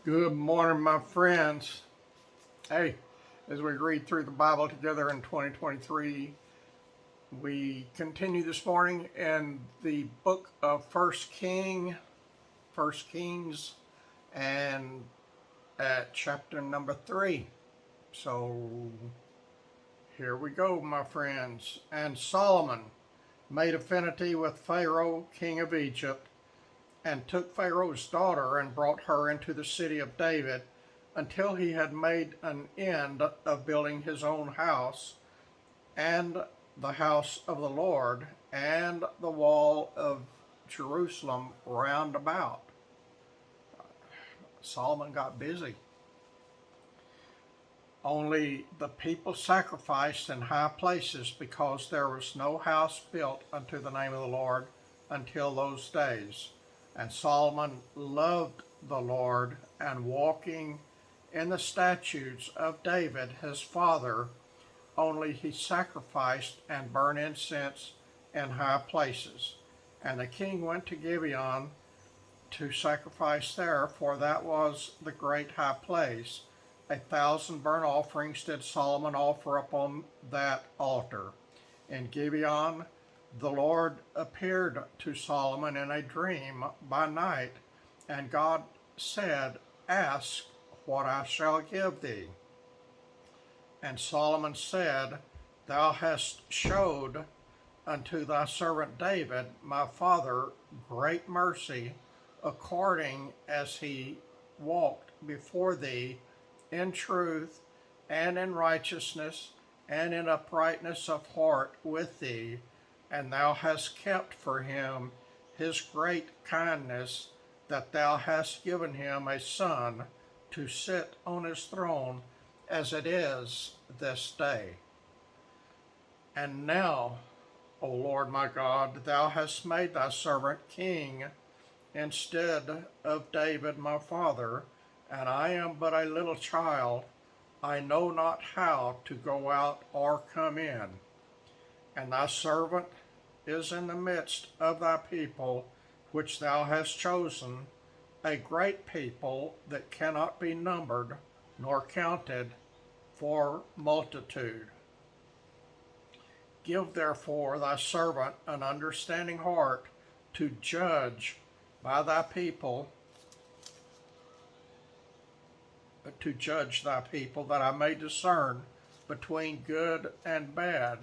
Good morning, my friends. Hey, as we read through the Bible together in 2023, we continue this morning in the book of First Kings, and at chapter number 3. So here we go, my friends. And Solomon made affinity with Pharaoh, king of Egypt, and took Pharaoh's daughter and brought her into the city of David until he had made an end of building his own house and the house of the Lord and the wall of Jerusalem round about. Solomon got busy. Only the people sacrificed in high places because there was no house built unto the name of the Lord until those days. And Solomon loved the Lord, and walking in the statutes of David his father, only he sacrificed and burned incense in high places. And the king went to Gibeon to sacrifice there, for that was the great high place. 1,000 burnt offerings did Solomon offer upon that altar. In Gibeon, the Lord appeared to Solomon in a dream by night, and God said, Ask what I shall give thee. And Solomon said, Thou hast showed unto thy servant David, my father, great mercy, according as he walked before thee in truth and in righteousness and in uprightness of heart with thee, and thou hast kept for him his great kindness, that thou hast given him a son to sit on his throne, as it is this day. And now, O Lord my God, thou hast made thy servant king instead of David my father, and I am but a little child. I know not how to go out or come in. And thy servant is in the midst of thy people, which thou hast chosen, a great people that cannot be numbered nor counted for multitude. Give therefore thy servant an understanding heart to judge by thy people, that I may discern between good and bad.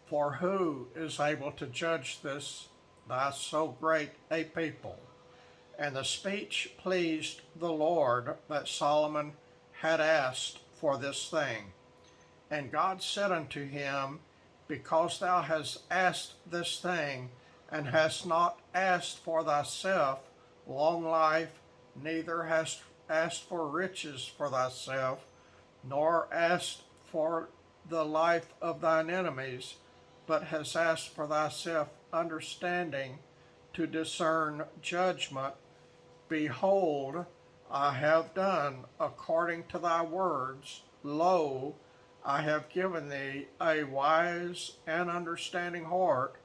For who is able to judge this thy so great a people? And the speech pleased the Lord that Solomon had asked for this thing. And God said unto him, Because thou hast asked this thing, and hast not asked for thyself long life, neither hast asked for riches for thyself, nor asked for the life of thine enemies, but hast asked for thyself understanding to discern judgment. Behold, I have done according to thy words. Lo, I have given thee a wise and understanding heart,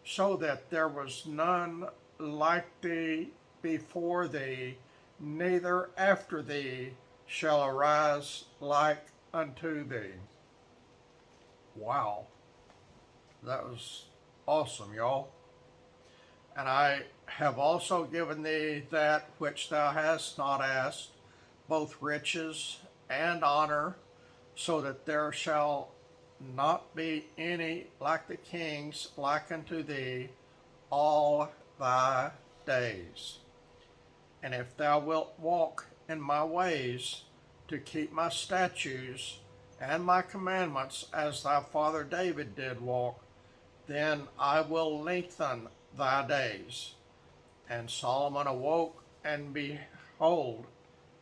so that there was none like thee before thee, neither after thee shall arise like unto thee. Wow, that was awesome, y'all. And I have also given thee that which thou hast not asked, both riches and honor, so that there shall not be any like the kings like unto thee all thy days. And if thou wilt walk in my ways, to keep my statutes and my commandments as thy father David did walk, then I will lengthen thy days. And Solomon awoke, and behold,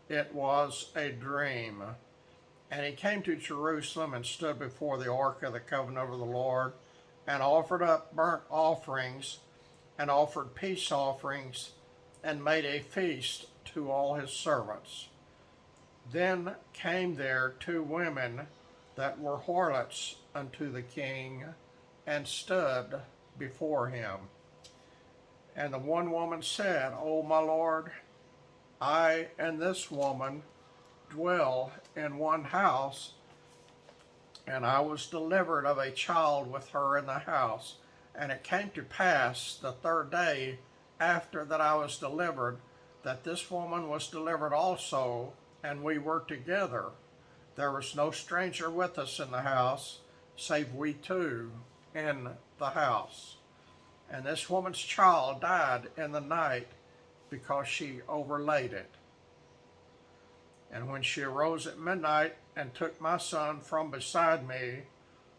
it was a dream. And he came to Jerusalem and stood before the ark of the covenant of the Lord, and offered up burnt offerings, and offered peace offerings, and made a feast to all his servants. Then came there 2 women that were harlots unto the king, and stood before him. And the one woman said, O my lord, I and this woman dwell in one house, and I was delivered of a child with her in the house. And it came to pass the third day after that I was delivered, that this woman was delivered also, and we were together. There was no stranger with us in the house, save we two in the house. And this woman's child died in the night because she overlaid it. And when she arose at midnight and took my son from beside me,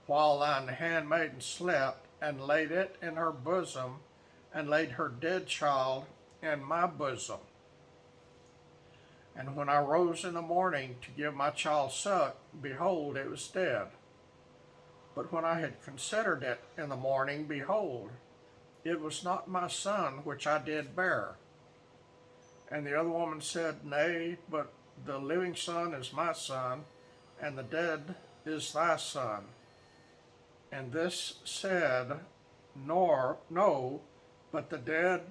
while thine handmaiden slept, and laid it in her bosom, and laid her dead child in my bosom. And when I rose in the morning to give my child suck, behold, it was dead. But when I had considered it in the morning, behold, it was not my son which I did bear. And the other woman said, Nay, but the living son is my son, and the dead is thy son. And this said, No, but the dead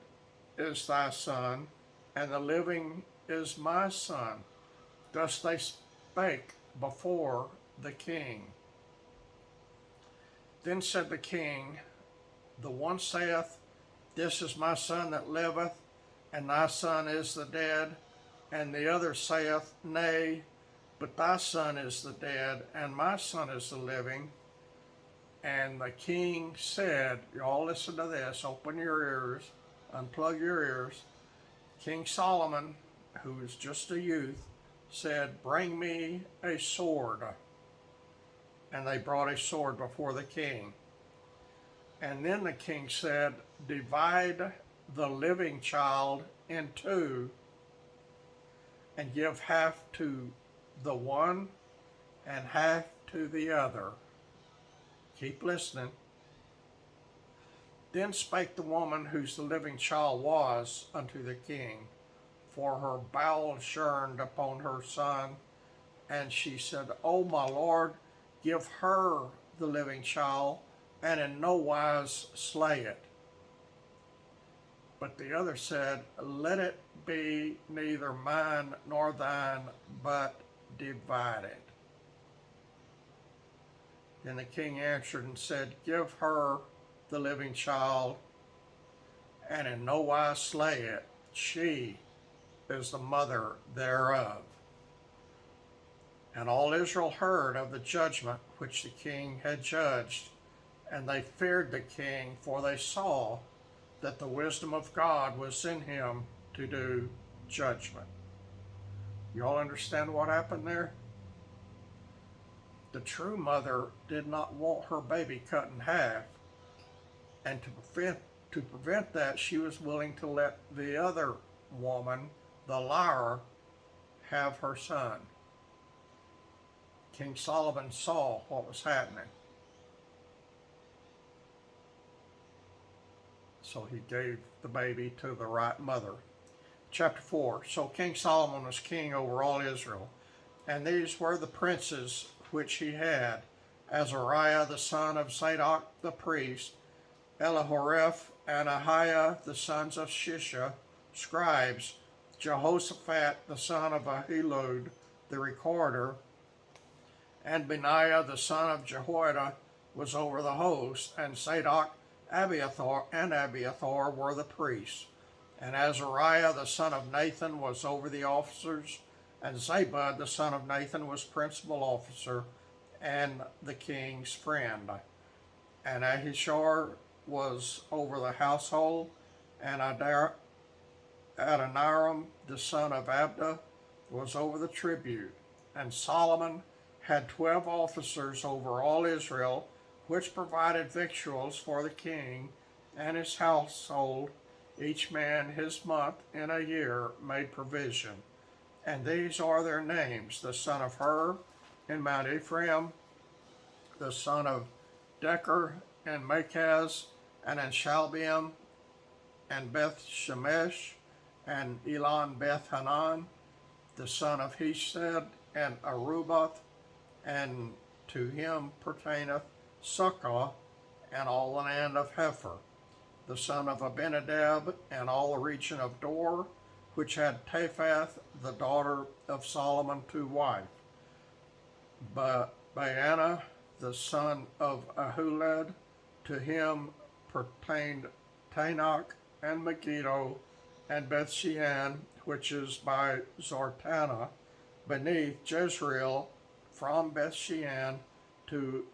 is thy son, and the living is my son. Thus they spake before the king. Then said the king, The one saith, This is my son that liveth, and thy son is the dead. And the other saith, Nay, but thy son is the dead, and my son is the living. And the king said, y'all listen to this, open your ears, unplug your ears. King Solomon, who was just a youth, said, Bring me a sword. And they brought a sword before the king. And then the king said, Divide the living child in two, and give half to the one and half to the other. Keep listening. Then spake the woman whose the living child was unto the king, for her bowels yearned upon her son. And she said, O my lord, give her the living child, and in no wise slay it. But the other said, Let it be neither mine nor thine, but divided. Then the king answered and said, Give her the living child, and in no wise slay it. She is the mother thereof. And all Israel heard of the judgment which the king had judged, and they feared the king, for they saw that the wisdom of God was in him to do judgment. Y'all understand what happened there? The true mother did not want her baby cut in half, and to prevent that, she was willing to let the other woman, the liar, have her son. King Solomon saw what was happening, so he gave the baby to the right mother. Chapter 4. So King Solomon was king over all Israel, and these were the princes which he had: Azariah the son of Zadok the priest, Elihoreph and Ahiah the sons of Shisha, scribes, Jehoshaphat the son of Ahilud the recorder, and Benaiah the son of Jehoiada was over the host, and Zadok, Abiathar were the priests. And Azariah the son of Nathan was over the officers, and Zabud the son of Nathan was principal officer and the king's friend. And Ahishar was over the household, and Adoniram the son of Abda was over the tribute. And Solomon had 12 officers over all Israel, which provided victuals for the king and his household. Each man his month in a year made provision. And these are their names: the son of Hur in Mount Ephraim, the son of Decher in Makaz, and in Shalbim, and Beth Shemesh, and Elon Beth Hanan, the son of Hesed, and Arubath, and to him pertaineth Sukkah, and all the land of Hepher, the son of Abinadab, and all the region of Dor, which had Taphath the daughter of Solomon to wife. But Baana the son of Ahulad, to him pertained Tanakh and Megiddo and Bethshean, which is by Zortana, beneath Jezreel, from Bethshean to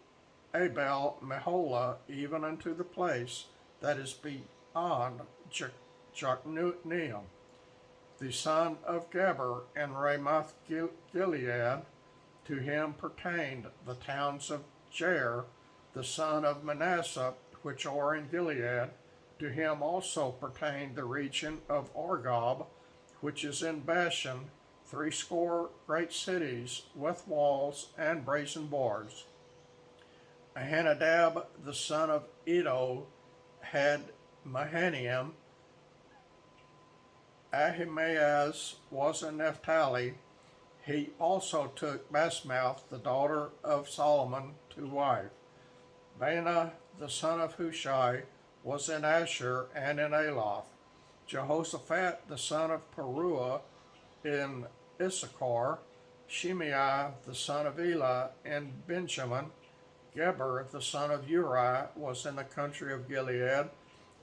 Abel Meholah, even unto the place that is beyond Jokneam, the son of Geber in Ramoth Gilead. To him pertained the towns of Jair, the son of Manasseh, which are in Gilead. To him also pertained the region of Argob, which is in Bashan, 80 great cities with walls and brazen bars. Ahinadab the son of Iddo had Mahanaim. Ahimaaz was in Naphtali. He also took Basmath the daughter of Solomon to wife. Baana the son of Hushai was in Asher and in Aloth. Jehoshaphat the son of Peruah in Issachar. Shimei the son of Elah in Benjamin. Geber the son of Uri was in the country of Gilead,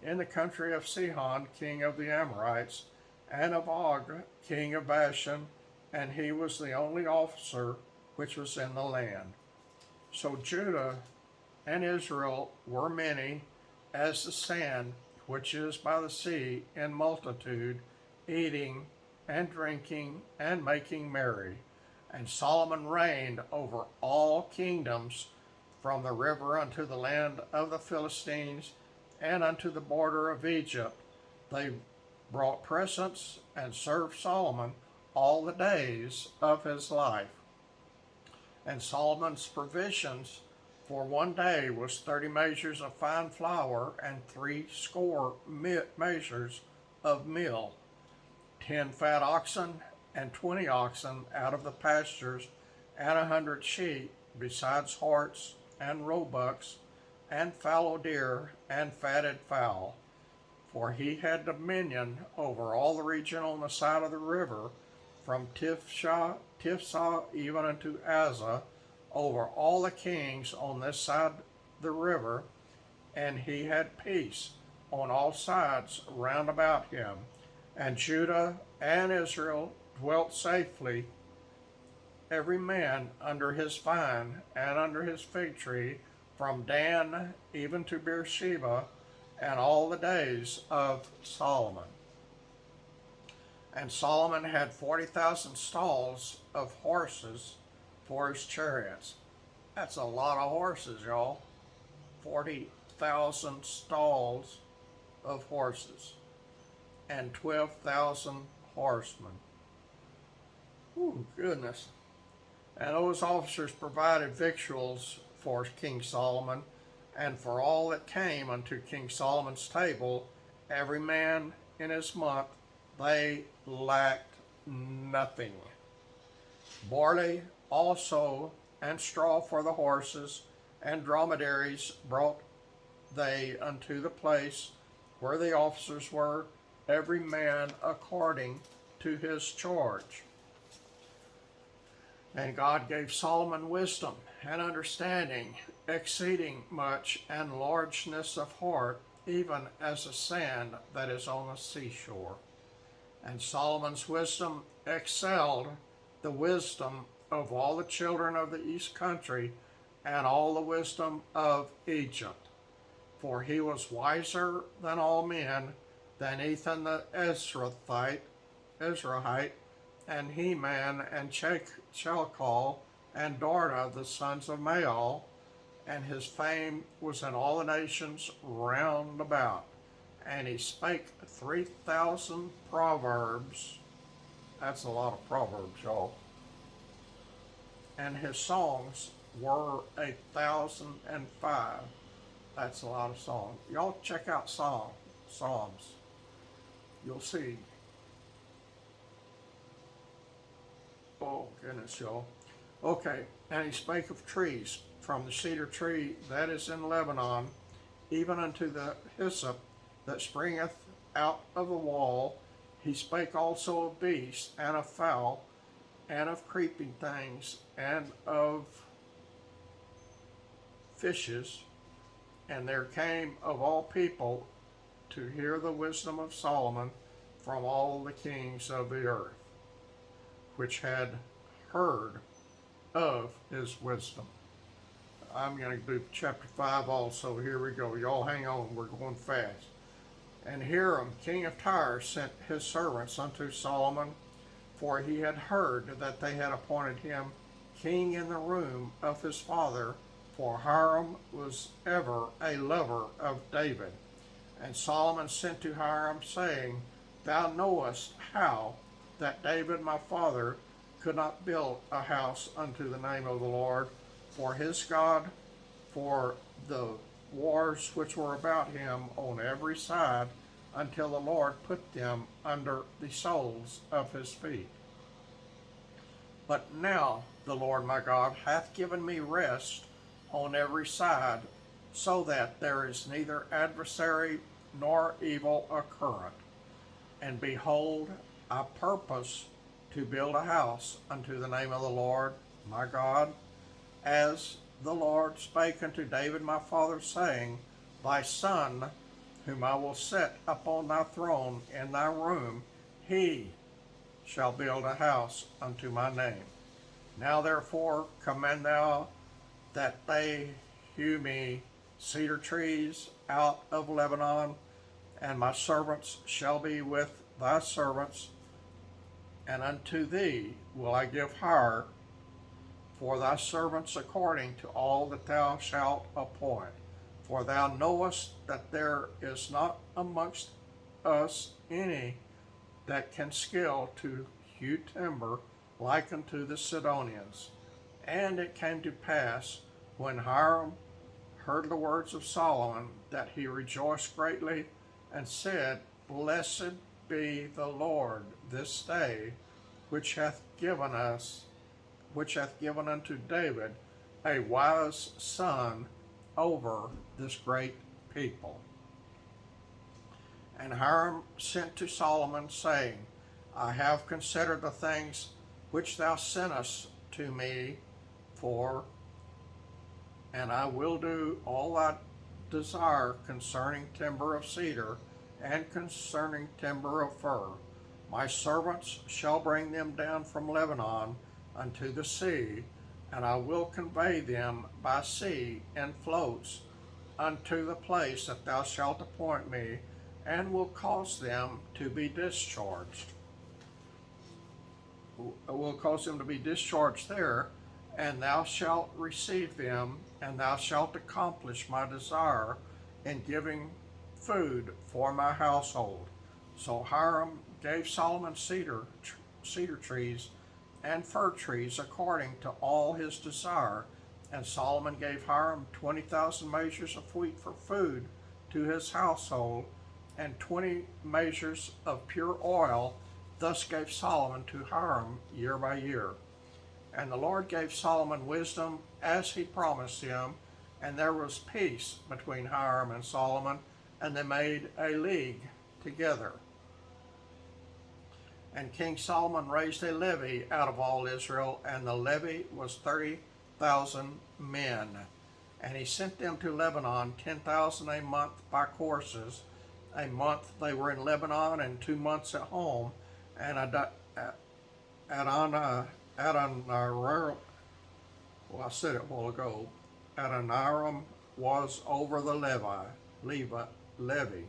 in the country of Sihon king of the Amorites, and of Og king of Bashan, and he was the only officer which was in the land. So Judah and Israel were many as the sand which is by the sea in multitude, eating and drinking and making merry. And Solomon reigned over all kingdoms, from the river unto the land of the Philistines, and unto the border of Egypt. They brought presents and served Solomon all the days of his life. And Solomon's provisions for one day was 30 measures of fine flour and 80 measures of meal, 10 fat oxen and 20 oxen out of the pastures, and 100 sheep, besides harts and roebucks, and fallow deer, and fatted fowl. For he had dominion over all the region on the side of the river, from Tifsah even unto Azza, over all the kings on this side the river, and he had peace on all sides round about him. And Judah and Israel dwelt safely, every man under his vine and under his fig tree, from Dan even to Beersheba, and all the days of Solomon. And Solomon had 40,000 stalls of horses for his chariots. That's a lot of horses, y'all. 40,000 stalls of horses and 12,000 horsemen. Ooh, goodness. And those officers provided victuals for King Solomon, and for all that came unto King Solomon's table, every man in his month. They lacked nothing. Barley also and straw for the horses, and dromedaries brought they unto the place where the officers were, every man according to his charge. And God gave Solomon wisdom and understanding, exceeding much, and largeness of heart, even as the sand that is on the seashore. And Solomon's wisdom excelled the wisdom of all the children of the east country, and all the wisdom of Egypt. For he was wiser than all men, than Ethan the Ezrahite, and Heman, and Chalcol, and Darda, the sons of Maal, and his fame was in all the nations round about. And he spake 3,000 proverbs. That's a lot of proverbs, y'all. And his songs were 1,005. That's a lot of songs. Y'all check out Psalms. You'll see. Oh, goodness, y'all. Okay, and he spake of trees, from the cedar tree that is in Lebanon, even unto the hyssop that springeth out of the wall, He spake also of beasts, and of fowl, and of creeping things, and of fishes. And there came of all people to hear the wisdom of Solomon from all the kings of the earth, which had heard of his wisdom. I'm going to do chapter 5 also. Here we go. Y'all hang on. We're going fast. And Hiram, king of Tyre, sent his servants unto Solomon, for he had heard that they had appointed him king in the room of his father, for Hiram was ever a lover of David. And Solomon sent to Hiram, saying, Thou knowest how that David my father could not build a house unto the name of the Lord for his God, for the wars which were about him on every side, until the Lord put them under the soles of his feet. But now the Lord my God hath given me rest on every side, so that there is neither adversary nor evil occurrent. And behold, I purpose to build a house unto the name of the Lord my God, as the Lord spake unto David my father, saying, Thy son, whom I will set upon thy throne in thy room, he shall build a house unto my name. Now therefore command thou that they hew me cedar trees out of Lebanon, and my servants shall be with thy servants, and unto thee will I give hire for thy servants according to all that thou shalt appoint. For thou knowest that there is not amongst us any that can skill to hew timber like unto the Sidonians. And it came to pass, when Hiram heard the words of Solomon, that he rejoiced greatly, and said, Blessed be the Lord this day, which hath given unto David a wise son over this great people. And Hiram sent to Solomon, saying, I have considered the things which thou sentest to me for, and I will do all thy desire concerning timber of cedar and concerning timber of fir. My servants shall bring them down from Lebanon unto the sea, and I will convey them by sea in floats unto the place that thou shalt appoint me, and will cause them to be discharged. There, and thou shalt receive them, and thou shalt accomplish my desire in giving food for my household. So Hiram gave Solomon cedar trees and fir trees according to all his desire. And Solomon gave Hiram 20,000 measures of wheat for food to his household, and 20 measures of pure oil. Thus gave Solomon to Hiram year by year. And the Lord gave Solomon wisdom as he promised him, and there was peace between Hiram and Solomon, and they made a league together. And King Solomon raised a levy out of all Israel, and the levy was 30,000 men. And he sent them to Lebanon, 10,000 a month by courses. A month they were in Lebanon, and 2 months at home. And Adoniram was over the levy.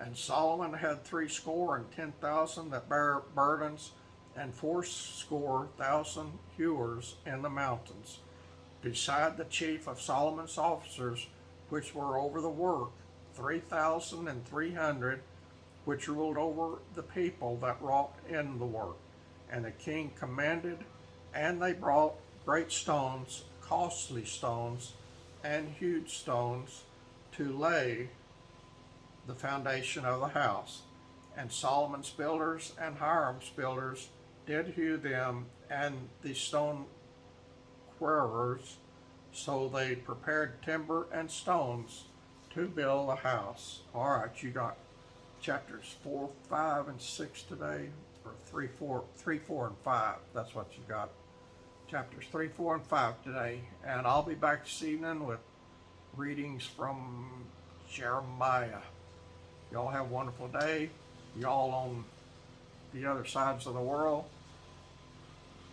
And Solomon had 70,000 that bare burdens, and 80,000 hewers in the mountains, beside the chief of Solomon's officers, which were over the work, 3,300, which ruled over the people that wrought in the work. And the king commanded, and they brought great stones, costly stones, and huge stones, to lay the foundation of the house. And Solomon's builders and Hiram's builders did hew them, and the stone quarriers. So they prepared timber and stones to build the house. All right, you got chapters 4, 5, and 6 today, or 3, 4, and 5. That's what you got. Chapters 3, 4, and 5 today. And I'll be back this evening with readings from Jeremiah. Y'all have a wonderful day. Y'all on the other sides of the world,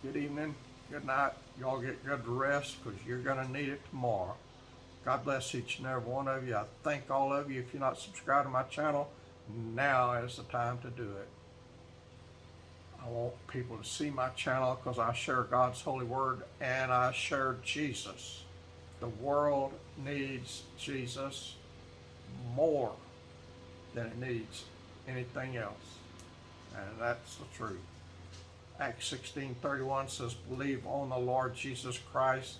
good evening, good night. Y'all get good rest because you're going to need it tomorrow. God bless each and every one of you. I thank all of you. If you're not subscribed to my channel, now is the time to do it. I want people to see my channel because I share God's holy word and I share Jesus. The world needs Jesus more than it needs anything else. And that's the truth. Acts 16:31 says, believe on the Lord Jesus Christ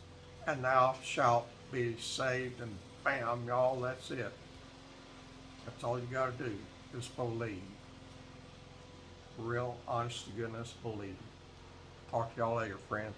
and thou shalt be saved. And bam, y'all, that's it. That's all you got to do is believe. Real, honest to goodness, believe. Talk to y'all later, friends.